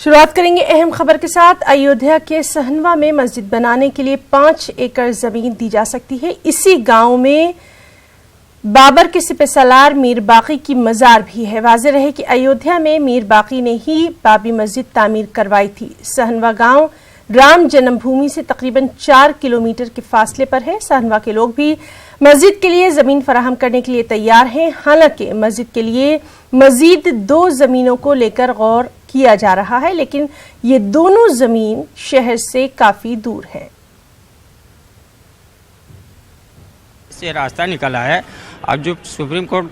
شروعات کریں گے اہم خبر کے ساتھ۔ ایودھیا کے سہنوا میں مسجد بنانے کے لیے 5 ایکڑ زمین دی جا سکتی ہے۔ اسی گاؤں میں بابر کے سپہ سالار میر باقی کی مزار بھی ہے۔ واضح رہے کہ ایودھیا میں میر باقی نے ہی بابری مسجد تعمیر کروائی تھی۔ سہنوا گاؤں رام جنم بھومی سے تقریباً 4 کلومیٹر کے فاصلے پر ہے۔ سہنوا کے لوگ بھی مسجد کے لیے زمین فراہم کرنے کے لیے تیار ہیں۔ حالانکہ مسجد کے لیے مزید 2 زمینوں کو لے کر غور کیا جا رہا ہے، لیکن یہ دونوں زمین شہر سے کافی دور ہے۔ سے راستہ نکلا ہے، اب جو سپریم کورٹ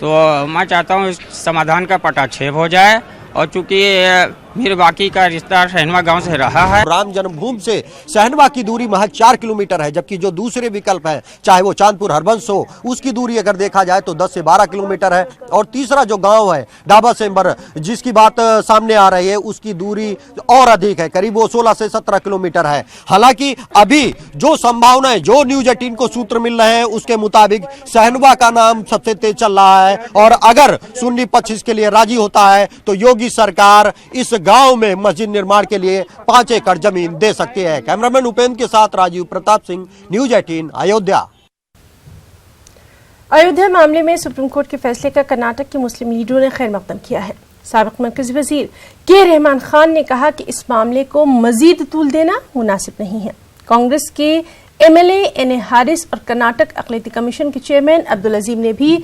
تو میں چاہتا ہوں اس سمادھان کا پٹا چھیب ہو جائے، اور چونکہ میر باقی کا رشتہ سہنوا گاؤں سے رہا ہے۔ رام جنم بھوم سے سہنوا کی دوری محض 4 کلومیٹر ہے، جبکہ جو دوسرے وکلپ ہے چاہے وہ چاندپور ہربنس ہو، اس کی دوری اگر دیکھا جائے تو 10 سے 12 کلومیٹر ہے، اور تیسرا جو گاؤں ہے ڈابا سیمبر جس کی بات سامنے آ رہی ہے، اس کی دوری اور ادھک ہے، قریب وہ 16 سے 17 کلومیٹر ہے۔ حالانکہ ابھی جو سمبھاونائیں جو نیوز 18 کو سوتر مل رہے ہیں اس کے مطابق سہنوا کا نام سب سے تیز چل رہا ہے، اور اگر سنی پکش اس کے لیے راضی ہوتا ہے تو یوگی سرکار اس گاؤں میں مسجد نرمان کے لیے 5 ایکڑ زمین دے سکتی ہے۔ کیمرامین اپیندر کے ساتھ راجیو پرتاپ سنگھ، نیوز 18 ایودھیا۔ ایودھیا معاملے میں سپریم کورٹ کے فیصلے کا کرناٹک کے مسلم لیڈروں نے خیر مقدم کیا ہے۔ سابق مرکزی وزیر کے رحمان خان نے کہا کہ اس معاملے کو مزید طول دینا مناسب نہیں ہے۔ کانگریس کے MLA این اے ہارس اور کرناٹک اقلیتی کمیشن کے چیئرمین عبدالعظیم نے بھی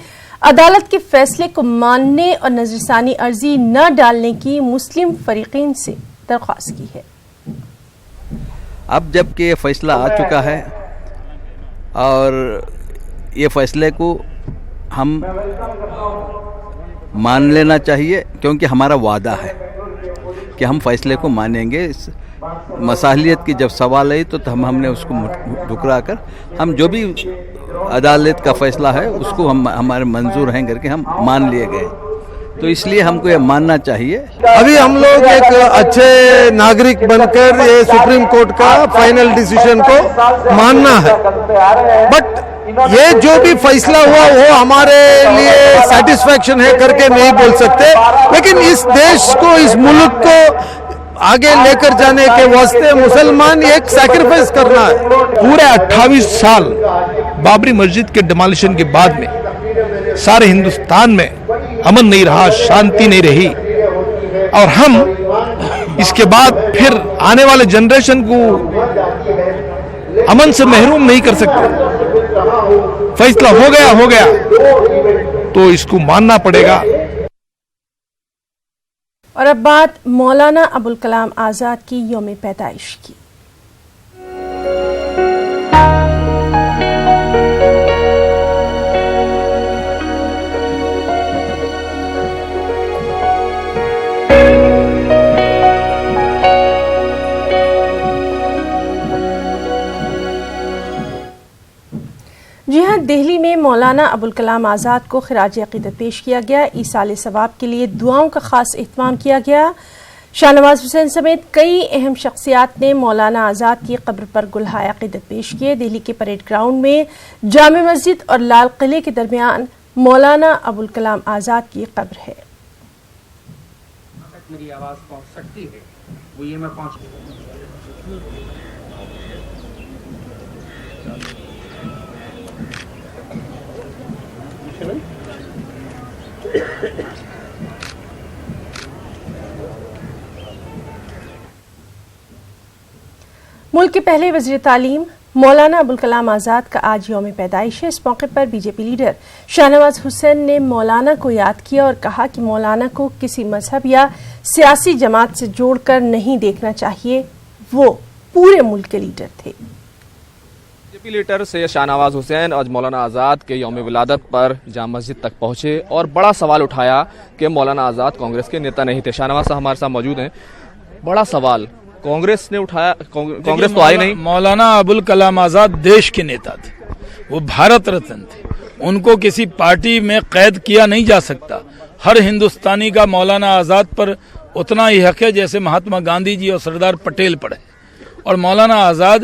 عدالت کے فیصلے کو ماننے اور نظر ثانی عرضی نہ ڈالنے کی مسلم فریقین سے درخواست کی ہے۔ اب جب کہ یہ فیصلہ آ چکا ہے اور یہ فیصلے کو ہم مان لینا چاہیے، کیونکہ ہمارا وعدہ ہے کہ ہم فیصلے کو مانیں گے۔ مصالحت کی جب سوال آئی تو ہم نے اس کو ٹھکرا کر ہم جو بھی عدالت کا فیصلہ ہے اس کو ہم ہمارے منظور ہیں کر کے ہم مان لیے گئے، تو اس لیے ہم کو یہ ماننا چاہیے۔ ابھی ہم لوگ ایک اچھے ناگرک بن کر یہ سپریم کورٹ کا فائنل ڈیسیژن کو ماننا ہے، بٹ یہ جو بھی فیصلہ ہوا وہ ہمارے لیے سیٹسفیکشن ہے کر کے نہیں بول سکتے، لیکن اس دیش کو، اس ملک کو آگے لے کر جانے کے واسطے مسلمان ایک سیکریفائس کرنا ہے۔ پورے 28 سال بابری مسجد کے ڈیمالیشن کے بعد میں سارے ہندوستان میں امن نہیں رہا، شانتی نہیں رہی، اور ہم اس کے بعد پھر آنے والے جنریشن کو امن سے محروم نہیں کر سکتے۔ فیصلہ ہو گیا تو اس کو ماننا پڑے گا۔ اور اب بات مولانا ابوالکلام آزاد کی یوم پیدائش کی۔ جی ہاں، دہلی میں مولانا ابوالکلام آزاد کو خراج عقیدت پیش کیا گیا۔ ایصال ثواب کے لیے دعاؤں کا خاص اہتمام کیا گیا۔ شاہ نواز حسین سمیت کئی اہم شخصیات نے مولانا آزاد کی قبر پر گلہائے عقیدت پیش کیے۔ دہلی کے پریڈ گراؤنڈ میں جامع مسجد اور لال قلعے کے درمیان مولانا ابوالکلام آزاد کی قبر ہے۔ میری آواز پہنچ سکتی ہے، وہ یہ میں پہنچ ملک کے پہلے وزیر تعلیم مولانا ابوالکلام آزاد کا آج یوم پیدائش ہے۔ اس موقع پر B J P leader Shah Nawaz حسین نے مولانا کو یاد کیا اور کہا کہ مولانا کو کسی مذہب یا سیاسی جماعت سے جوڑ کر نہیں دیکھنا چاہیے، وہ پورے ملک کے لیڈر تھے۔ B J P leader Syed Shah Nawaz حسین آج مولانا آزاد کے یوم ولادت پر جامع مسجد تک پہنچے اور بڑا سوال اٹھایا کہ مولانا آزاد کانگریس کے نیتا نہیں تھے۔ شاہ نواز صاحب ہمارے ساتھ موجود ہیں۔ بڑا سوال کانگریس نے اٹھایا، کانگریس تو آئی نہیں۔ مولانا ابوالکلام آزاد دیش کے نیتا تھے، وہ بھارت رتن تھے، ان کو کسی پارٹی میں قید کیا نہیں جا سکتا۔ ہر ہندوستانی کا مولانا آزاد پر اتنا ہی حق ہے جیسے مہاتما گاندھی جی اور سردار پٹیل پر ہے۔ اور مولانا آزاد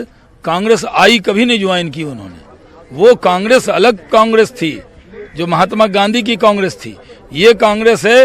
کانگریس آئی کبھی نہیں جوائن کی انہوں نے، وہ کانگریس الگ کانگریس تھی جو مہاتما گاندھی کی کانگریس تھی۔ یہ کانگریس ہے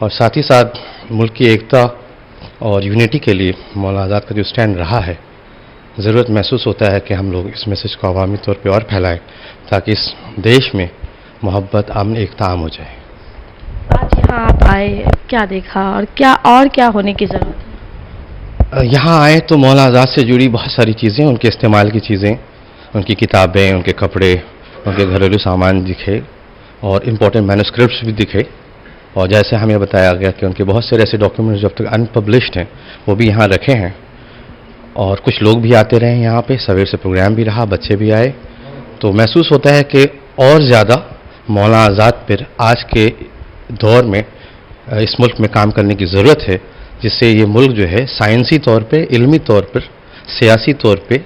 اور ساتھ ہی ساتھ ملک کی ایکتا اور یونٹی کے لیے مولانا آزاد کا جو اسٹینڈ رہا ہے، ضرورت محسوس ہوتا ہے کہ ہم لوگ اس میسج کو عوامی طور پہ اور پھیلائیں تاکہ اس دیش میں محبت، امن، ایکتا عام ہو جائے۔ آج یہاں آپ آئے، کیا دیکھا اور کیا ہونے کی ضرورت ہے؟ یہاں آئے تو مولانا آزاد سے جڑی بہت ساری چیزیں، ان کے استعمال کی چیزیں، ان کی کتابیں، ان کے کپڑے، ان کے گھریلو سامان دکھے اور امپورٹنٹ مینوسکرپٹس بھی دکھے، اور جیسے ہمیں بتایا گیا کہ ان کے بہت سے ایسے ڈاکیومنٹس جو اب تک انپبلشڈ ہیں وہ بھی یہاں رکھے ہیں، اور کچھ لوگ بھی آتے رہے یہاں پہ، سویر سے پروگرام بھی رہا، بچے بھی آئے، تو محسوس ہوتا ہے کہ اور زیادہ مولانا آزاد پر آج کے دور میں اس ملک میں کام کرنے کی ضرورت ہے، جس سے یہ ملک جو ہے سائنسی طور پہ، علمی طور پر، سیاسی طور پہ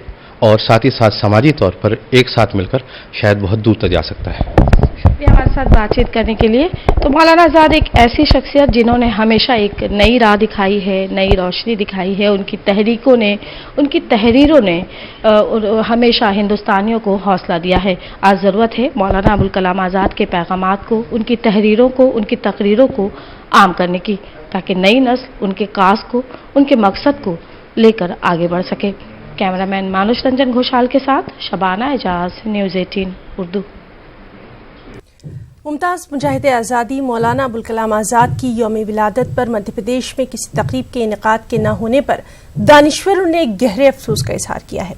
اور ساتھ ہی ساتھ سماجی طور پر ایک ساتھ مل کر شاید بہت دور تک جا سکتا ہے۔ شکریہ ہمارے ساتھ بات چیت کرنے کے لیے۔ تو مولانا آزاد ایک ایسی شخصیت جنہوں نے ہمیشہ ایک نئی راہ دکھائی ہے، نئی روشنی دکھائی ہے، ان کی تحریکوں نے، ان کی تحریروں نے ہمیشہ ہندوستانیوں کو حوصلہ دیا ہے۔ آج ضرورت ہے مولانا ابوالکلام آزاد کے پیغامات کو، ان کی تحریروں کو، ان کی تقریروں کو عام کرنے کی، تاکہ نئی نسل ان کے کاز کو، ان کے مقصد کو لے کر آگے بڑھ سکے۔ کیمرہ مین مانوش رنجن گھوشال کے ساتھ شبانہ اعجاز، نیوز 18 اردو۔ ممتاز مجاہد آزادی مولانا ابوالکلام آزاد کی یوم ولادت پر مدھیہ پردیش میں کسی تقریب کے انعقاد کے نہ ہونے پر دانشوروں نے گہرے افسوس کا اظہار کیا ہے۔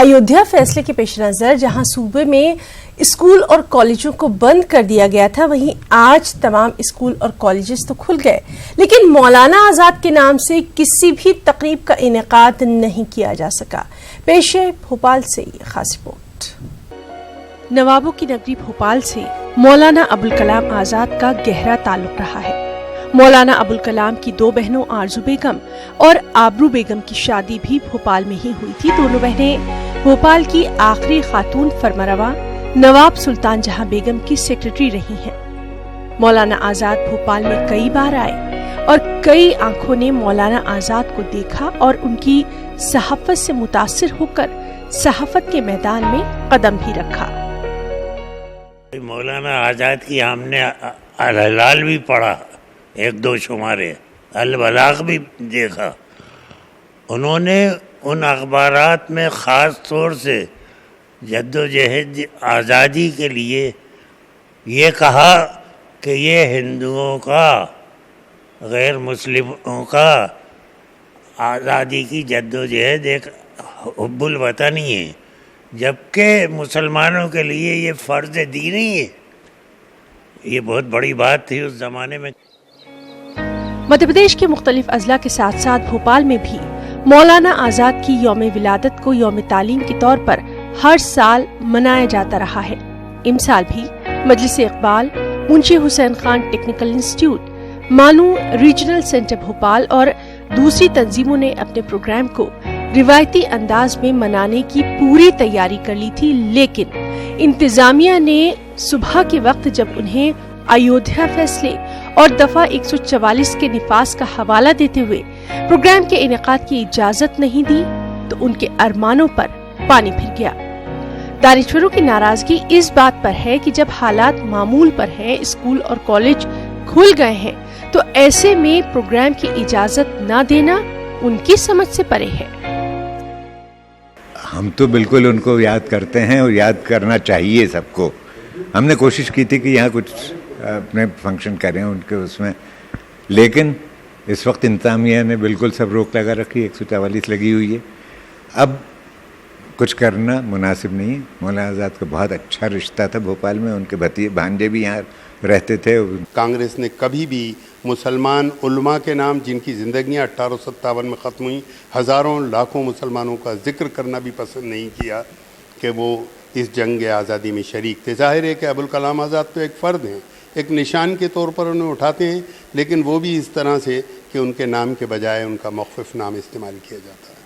ایودھیا فیصلے کے پیش نظر جہاں صوبے میں اسکول اور کالجوں کو بند کر دیا گیا تھا، وہیں آج تمام اسکول اور کالجز تو کھل گئے، لیکن مولانا آزاد کے نام سے کسی بھی تقریب کا انعقاد نہیں کیا جا سکا۔ پیش ہے بھوپال سے یہ خاص رپورٹ۔ نوابوں کی نگری بھوپال سے مولانا ابوالکلام آزاد کا گہرا تعلق رہا ہے۔ مولانا ابوالکلام کی دو بہنوں آرزو بیگم اور آبرو بیگم کی شادی بھی بھوپال میں ہی ہوئی تھی۔ دونوں بہنیں بھوپال کی آخری خاتون فرمانروا نواب سلطان جہاں بیگم کی سیکرٹری رہی ہیں۔ مولانا آزاد بھوپال میں کئی بار آئے اور کئی آنکھوں نے مولانا آزاد کو دیکھا اور ان کی صحافت سے متاثر ہو کر صحافت کے میدان میں قدم بھی رکھا۔ مولانا آزاد کی ہم نے الہلال بھی پڑھا، ایک دو شمارے، البلاغ بھی دیکھا۔ انہوں نے ان اخبارات میں خاص طور سے جد و جہد آزادی کے لیے یہ کہا کہ یہ ہندوؤں کا، غیر مسلموں کا آزادی کی جد و جہد ایک حب الوطنی ہے، جبکہ مسلمانوں کے لیے یہ فرض دینی ہے۔ یہ بہت بڑی بات تھی اس زمانے میں۔ مدھیہ پردیش کے مختلف اضلاع کے ساتھ ساتھ بھوپال میں بھی مولانا آزاد کی یوم ولادت کو یوم تعلیم کے طور پر ہر سال منایا جاتا رہا ہے۔ امسال بھی مجلس اقبال، منشی حسین خان ٹیکنیکل انسٹیٹیوٹ، مانو ریجنل سینٹر بھوپال اور دوسری تنظیموں نے اپنے پروگرام کو روایتی انداز میں منانے کی پوری تیاری کر لی تھی، لیکن انتظامیہ نے صبح کے وقت جب انہیں ایودھیا فیصلے اور دفعہ 144 کے نفاذ کا حوالہ دیتے ہوئے پروگرام کے انعقاد کی اجازت نہیں دی تو ان کے ارمانوں پر پانی پھر گیا۔ دانشوروں کی ناراضگی اس بات پر ہے کہ جب حالات معمول پر ہیں، اسکول اور کالج کھل گئے ہیں، تو ایسے میں پروگرام کی اجازت نہ دینا ان کی سمجھ سے پرے ہے۔ ہم تو بالکل ان کو یاد کرتے ہیں اور یاد کرنا چاہیے سب کو۔ ہم نے کوشش کی تھی کہ یہاں کچھ اپنے فنکشن کریں ان کے اس میں، لیکن اس وقت انتظامیہ نے بالکل سب روک لگا رکھی، 144 لگی ہوئی ہے۔ اب کچھ کرنا مناسب نہیں ہے۔ مولانا آزاد کا بہت اچھا رشتہ تھا بھوپال میں، ان کے بھانجے بھی یہاں رہتے تھے۔ کانگریس نے کبھی بھی مسلمان علماء کے نام جن کی زندگیاں 1857 میں ختم ہوئیں، ہزاروں لاکھوں مسلمانوں کا ذکر کرنا بھی پسند نہیں کیا کہ وہ اس جنگ آزادی میں شریک تھے۔ ظاہر ہے کہ ابوالکلام آزاد تو ایک فرد ہیں، ایک نشان کے طور پر انہیں اٹھاتے ہیں، لیکن وہ بھی اس طرح سے کہ ان کے نام کے بجائے ان کا مخفف نام استعمال کیا جاتا ہے۔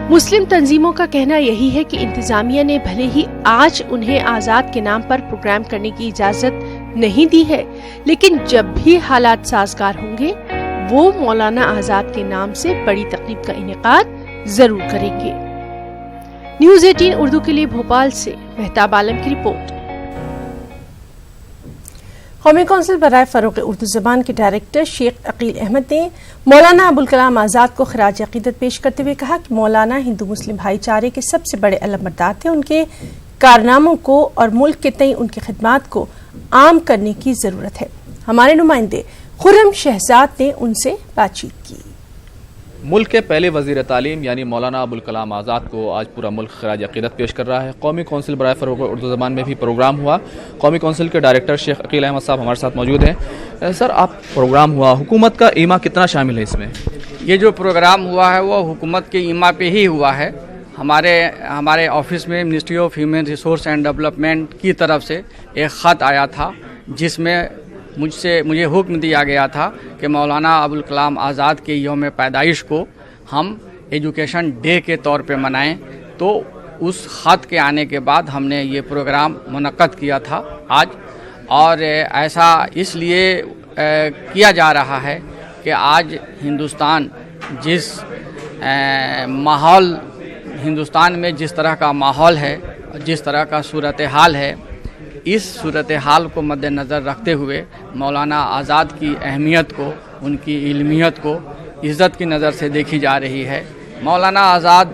مسلم تنظیموں کا کہنا یہی ہے کہ انتظامیہ نے بھلے ہی آج انہیں آزاد کے نام پر پروگرام کرنے کی اجازت نہیں دی ہے، لیکن جب بھی حالات سازگار ہوں گے وہ مولانا آزاد کے نام سے بڑی تقریب کا انعقاد ضرور کریں گے۔ نیوز 18 اردو کے لیے بھوپال سے مہتاب عالم کی رپورٹ۔ قومی کونسل برائے فروغ اردو زبان کے ڈائریکٹر شیخ عقیل احمد نے مولانا ابوالکلام آزاد کو خراج عقیدت پیش کرتے ہوئے کہا کہ مولانا ہندو مسلم بھائی چارے کے سب سے بڑے علمبردار تھے. ان کے کارناموں کو اور ملک کے تئیں ان کی خدمات کو عام کرنے کی ضرورت ہے. ہمارے نمائندے خرم شہزاد نے ان سے بات چیت کی. ملک کے پہلے وزیر تعلیم یعنی مولانا ابوالکلام آزاد کو آج پورا ملک خراج عقیدت پیش کر رہا ہے. قومی کونسل برائے فروغ اردو زبان میں بھی پروگرام ہوا. قومی کونسل کے ڈائریکٹر شیخ عقیل احمد صاحب ہمارے ساتھ موجود ہیں. سر، آپ پروگرام ہوا، حکومت کا ایما کتنا شامل ہے اس میں؟ یہ جو پروگرام ہوا ہے وہ حکومت کے ایما پہ ہی ہوا ہے. ہمارے آفس میں ministry of human resource and development کی طرف سے ایک خط آیا تھا جس میں مجھے حکم دیا گیا تھا کہ مولانا ابوالکلام آزاد کے یوم پیدائش کو ہم ایجوکیشن ڈے کے طور پہ منائیں. تو اس خط کے آنے کے بعد ہم نے یہ پروگرام منعقد کیا تھا آج. اور ایسا اس لیے کیا جا رہا ہے کہ آج ہندوستان ہندوستان میں جس طرح کا ماحول ہے، جس طرح کا صورتحال ہے، اس صورتحال کو مد نظر رکھتے ہوئے مولانا آزاد کی اہمیت کو، ان کی علمیت کو عزت کی نظر سے دیکھی جا رہی ہے. مولانا آزاد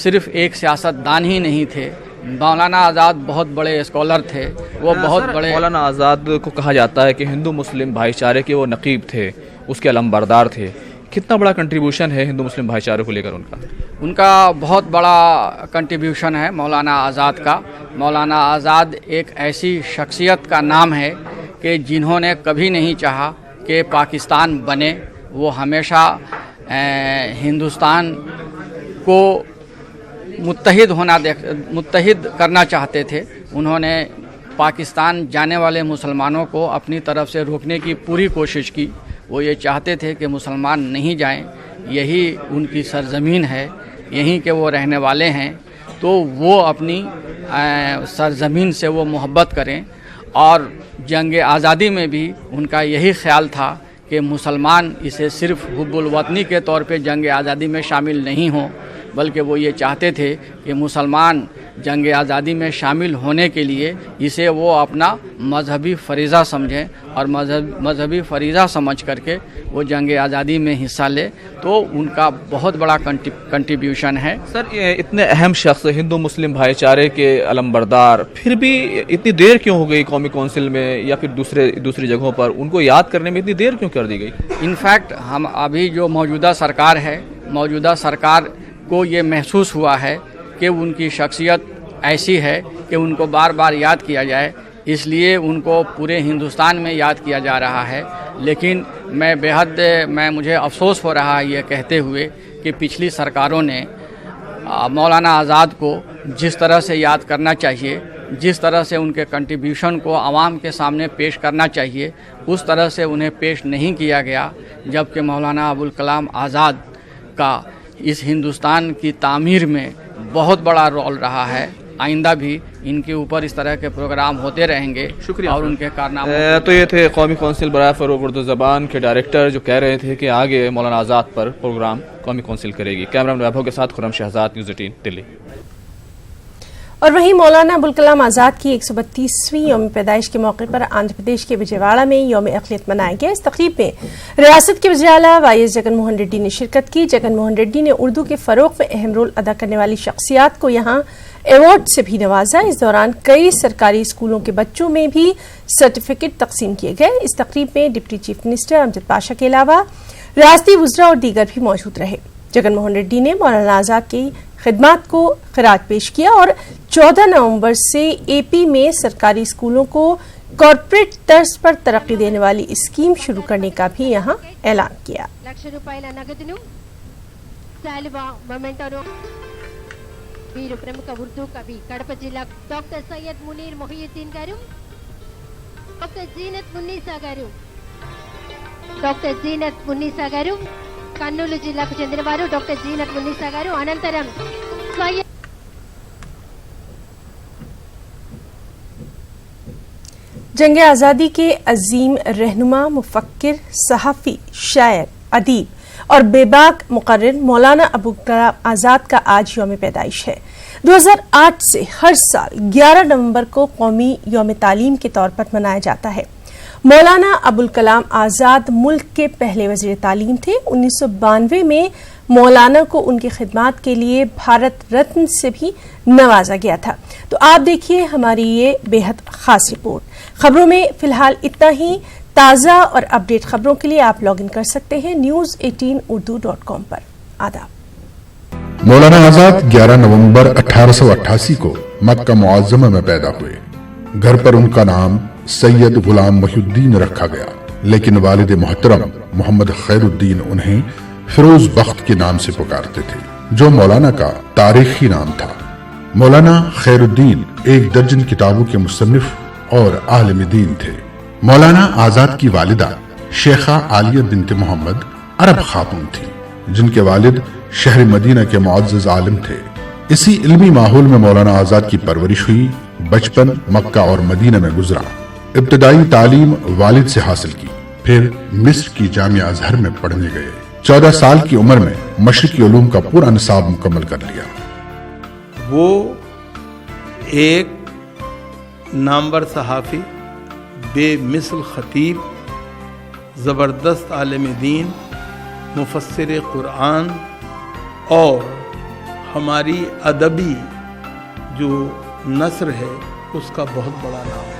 صرف ایک سیاست دان ہی نہیں تھے، مولانا آزاد بہت بڑے اسکالر تھے. وہ بہت بڑے مولانا آزاد کو کہا جاتا ہے کہ ہندو مسلم بھائی چارے کے وہ نقیب تھے، اس کے علمبردار تھے. کتنا بڑا کنٹریبیوشن ہے ہندو مسلم بھائی چارے کو لے کر ان کا بہت بڑا کنٹریبیوشن ہے مولانا آزاد کا. مولانا آزاد ایک ایسی شخصیت کا نام ہے کہ جنہوں نے کبھی نہیں چاہا کہ پاکستان بنے. وہ ہمیشہ ہندوستان کو متحد کرنا چاہتے تھے. انہوں نے پاکستان جانے والے مسلمانوں کو اپنی طرف سے روکنے کی پوری کوشش کی. وہ یہ چاہتے تھے کہ مسلمان نہیں جائیں، یہی ان کی سرزمین ہے، یہیں کے وہ رہنے والے ہیں. تو وہ اپنی سرزمین سے وہ محبت کریں. اور جنگ آزادی میں بھی ان کا یہی خیال تھا کہ مسلمان اسے صرف حب الوطنی کے طور پہ جنگ آزادی میں شامل نہیں ہوں، بلکہ وہ یہ چاہتے تھے کہ مسلمان جنگ آزادی میں شامل ہونے کے لیے اسے وہ اپنا مذہبی فریضہ سمجھیں اور مذہبی فریضہ سمجھ کر کے وہ جنگ آزادی میں حصہ لے. تو ان کا بہت بڑا کنٹریبیوشن ہے. سر، اتنے اہم شخص ہندو مسلم بھائی چارے کے علمبردار، پھر بھی اتنی دیر کیوں ہو گئی قومی کونسل میں یا پھر دوسری جگہوں پر ان کو یاد کرنے میں اتنی دیر کیوں کر دی گئی؟ انفیکٹ ہم ابھی جو موجودہ سرکار ہے، موجودہ سرکار کو یہ محسوس ہوا ہے کہ ان کی شخصیت ایسی ہے کہ ان کو بار بار یاد کیا جائے، اس لیے ان کو پورے ہندوستان میں یاد کیا جا رہا ہے. لیکن مجھے افسوس ہو رہا ہے یہ کہتے ہوئے کہ پچھلی سرکاروں نے مولانا آزاد کو جس طرح سے یاد کرنا چاہیے، جس طرح سے ان کے کنٹریبیوشن کو عوام کے سامنے پیش کرنا چاہیے، اس طرح سے انہیں پیش نہیں کیا گیا. جبکہ مولانا ابوالکلام آزاد کا اس ہندوستان کی تعمیر میں بہت بڑا رول رہا ہے. آئندہ بھی ان کے اوپر اس طرح کے پروگرام ہوتے رہیں گے. شکریہ. اور ان کے کارناموں تو یہ تھے قومی کونسل برائے فروغ اردو زبان کے ڈائریکٹر جو کہہ رہے تھے کہ آگے مولانا آزاد پر پروگرام قومی کونسل کرے گی. کیمرہ ویبھو کے ساتھ خرم شہزاد، نیوز 18 دلی. اور وہیں مولانا ابوالکلام آزاد کی 132ویں یوم پیدائش کے موقع پر آندھرا پردیش کے وجےواڑا میں یوم اقلیت منایا گیا. اس تقریب میں ریاست کے وزیر اعلیٰ وائی ایس جگن موہن ریڈی نے شرکت کی. جگن موہن ریڈی نے اردو کے فروغ میں اہم رول ادا کرنے والی شخصیات کو یہاں ایوارڈ سے بھی نوازا. اس دوران کئی سرکاری اسکولوں کے بچوں میں بھی سرٹیفکیٹ تقسیم کیے گئے. اس تقریب میں ڈپٹی چیف منسٹر امجد پاشا کے علاوہ ریاستی وزراء اور دیگر بھی موجود رہے. جگن موہن ریڈی نے مولانا آزاد کی خدمات کو خراج پیش کیا اور 14 نومبر سے اے پی میں سرکاری اسکولوں کو کارپوریٹ طرز پر ترقی دینے والی اسکیم شروع کرنے کا بھی یہاں اعلان کیا. వీరు ప్రముఖ ఉర్దూ కవి కడప జిల్లా డాక్టర్ సయ్యద్ మునీర్ మొహియుద్దీన్ గారు, డాక్టర్ జీనత్ మున్నీసా గారు, కర్నూలు జిల్లాకు చెందినవారు డాక్టర్ జీనత్ మున్నీసా గారు. అనంతరం جنگ آزادی کے عظیم رہنما، مفکر، صحافی، شاعر، ادیب اور بے باک مقرر مولانا ابوالکلام آزاد کا آج یوم پیدائش ہے. 2008 سے ہر سال 11 نومبر کو قومی یوم تعلیم کے طور پر منایا جاتا ہے. مولانا ابوال کلام آزاد ملک کے پہلے وزیر تعلیم تھے۔ 1992 میں مولانا کو ان کی خدمات کے لیے بھارت رتن سے بھی نوازا گیا تھا۔ تو آپ دیکھیے ہماری یہ بے حد خاص رپورٹ۔ خبروں میں فی الحال اتنا ہی۔ تازہ اور اپڈیٹ خبروں کے لیے آپ لاگ ان کر سکتے ہیں news18urdu.com پر۔ آداب۔ مولانا آزاد 11 نومبر 1888 کو مکہ معظمہ میں پیدا ہوئے۔ گھر پر ان کا نام سید غلام محی الدین رکھا گیا، لیکن والد محترم محمد خیر الدین انہیں فیروز بخت کے نام سے پکارتے تھے، جو مولانا کا تاریخی نام تھا۔ مولانا خیر الدین 1 درجن کتابوں کے مصنف اور عالم دین تھے۔ مولانا آزاد کی والدہ شیخہ عالیہ بنت محمد عرب خاتون تھی، جن کے والد شہر مدینہ کے معزز عالم تھے۔ اسی علمی ماحول میں مولانا آزاد کی پرورش ہوئی۔ بچپن مکہ اور مدینہ میں گزرا۔ ابتدائی تعلیم والد سے حاصل کی، پھر مصر کی جامعہ ازہر میں پڑھنے گئے۔ 14 سال کی عمر میں مشرقی علوم کا پورا نصاب مکمل کر لیا۔ وہ ایک نامور صحافی، بے مثل خطیب، زبردست عالم دین، مفسر قرآن اور ہماری ادبی جو نثر ہے اس کا بہت بڑا نام ہے۔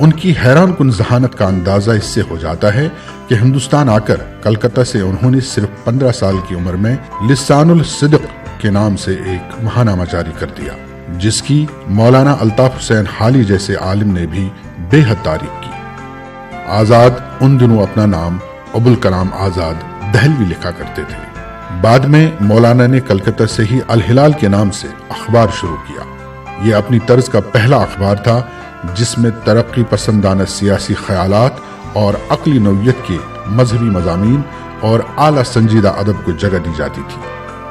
ان کی حیران کن ذہانت کا اندازہ اس سے ہو جاتا ہے کہ ہندوستان آ کر کلکتہ سے انہوں نے صرف 15 سال کی عمر میں لسان الصدق کے نام سے ایک ماہنامہ جاری کر دیا، جس کی مولانا الطاف حسین حالی جیسے عالم نے بھی بے حد تعریف کی۔ آزاد ان دنوں اپنا نام ابوالکلام آزاد دہلوی لکھا کرتے تھے۔ بعد میں مولانا نے کلکتہ سے ہی الہلال کے نام سے اخبار شروع کیا۔ یہ اپنی طرز کا پہلا اخبار تھا جس میں ترقی پسندانہ سیاسی خیالات اور عقلی نوعیت کے مذہبی مضامین اور اعلیٰ سنجیدہ ادب کو جگہ دی جاتی تھی۔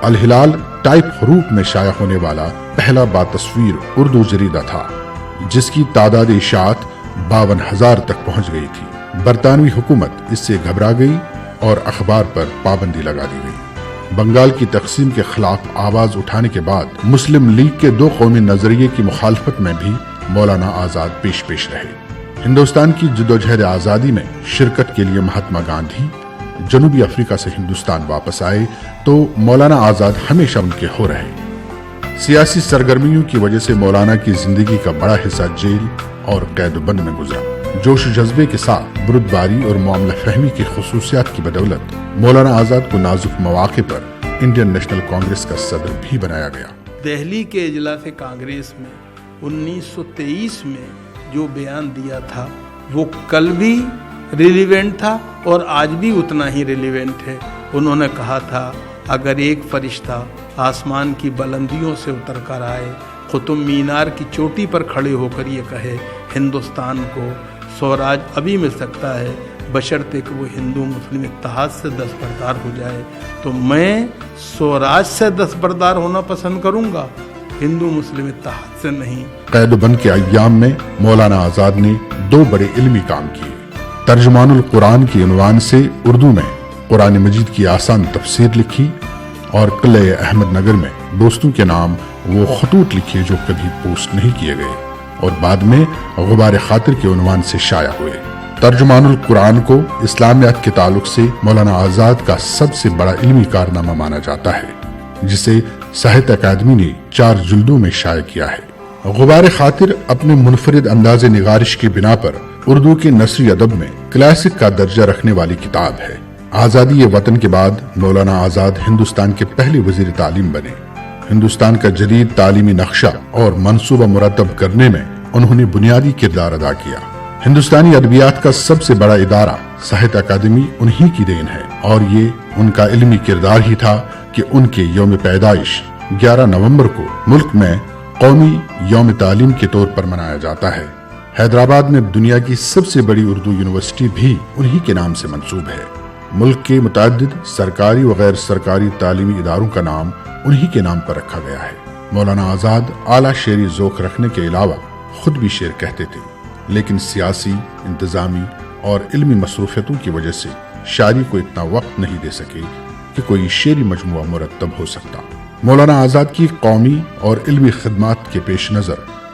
الہلال ٹائپ حروف میں شائع ہونے والا پہلا باتصویر اردو جریدہ تھا، جس کی تعداد اشاعت 52,000 تک پہنچ گئی تھی۔ برطانوی حکومت اس سے گھبرا گئی اور اخبار پر پابندی لگا دی گئی۔ بنگال کی تقسیم کے خلاف آواز اٹھانے کے بعد مسلم لیگ کے 2 قومی نظریے کی مخالفت میں بھی مولانا آزاد پیش رہے۔ ہندوستان کی جدوجہد آزادی میں شرکت کے لیے مہاتما گاندھی جنوبی افریقہ سے ہندوستان واپس آئے تو مولانا آزاد ہمیشہ ان کے ہو رہے۔ سیاسی سرگرمیوں کی وجہ سے مولانا کی زندگی کا بڑا حصہ جیل اور قید و بند میں گزرا۔ جوش و جذبے کے ساتھ بردباری اور معاملہ فہمی کی خصوصیات کی بدولت مولانا آزاد کو نازک مواقع پر انڈین نیشنل کانگریس کا صدر بھی بنایا گیا۔ دہلی کے اجلاس کانگریس میں 1923 میں جو بیان دیا تھا وہ کل بھی ریلیونٹ تھا اور آج بھی اتنا ہی ریلیونٹ ہے۔ انہوں نے کہا تھا اگر ایک فرشتہ آسمان کی بلندیوں سے اتر کر آئے، قطب مینار کی چوٹی پر کھڑے ہو کر یہ کہے ہندوستان کو سوراج ابھی مل سکتا ہے بشرطے کہ وہ ہندو مسلم اتحاد سے دستبردار ہو جائے، تو میں سوراج سے دستبردار ہونا پسند کروں گا، ہندو مسلم اتحاد سے نہیں۔ قید و بند کے ایام میں مولانا آزاد نے 2 بڑے علمی کام کیے۔ ترجمان القرآن کی عنوان سے اردو میں قرآن مجید کی آسان تفسیر لکھی اور قلعہ احمد نگر میں دوستوں کے نام وہ خطوط لکھے جو کبھی پوسٹ نہیں کیے گئے اور بعد میں غبار خاطر کے عنوان سے شائع ہوئے۔ ترجمان القرآن کو اسلامیات کے تعلق سے مولانا آزاد کا سب سے بڑا علمی کارنامہ مانا جاتا ہے، جسے ساہتیہ اکیڈمی نے 4 جلدوں میں شائع کیا ہے۔ غبار خاطر اپنے منفرد انداز نگارش کی بنا پر اردو کے نثری ادب میں کلاسک کا درجہ رکھنے والی کتاب ہے۔ آزادی وطن کے بعد مولانا آزاد ہندوستان کے پہلے وزیر تعلیم بنے۔ ہندوستان کا جدید تعلیمی نقشہ اور منصوبہ مرتب کرنے میں انہوں نے بنیادی کردار ادا کیا۔ ہندوستانی ادبیات کا سب سے بڑا ادارہ ساہتیہ اکیڈمی انہی کی دین ہے اور یہ ان کا علمی کردار ہی تھا کہ ان کے یوم پیدائش 11 نومبر کو ملک میں قومی یوم تعلیم کے طور پر منایا جاتا ہے۔ حیدرآباد میں دنیا کی سب سے بڑی اردو یونیورسٹی بھی انہی کے نام سے منسوب ہے۔ ملک کے متعدد سرکاری و غیر سرکاری تعلیمی اداروں کا نام انہی کے نام پر رکھا گیا ہے۔ مولانا آزاد اعلیٰ شعری ذوق رکھنے کے علاوہ خود بھی شعر کہتے تھے، لیکن سیاسی، انتظامی اور علمی مصروفیتوں کی وجہ سے شاعری کو اتنا وقت نہیں دے سکے کہ کوئی شعری مجموعہ مرتب ہو سکتا۔ مولانا آزاد کی قومی اور علمی خدمات کے پیش نظر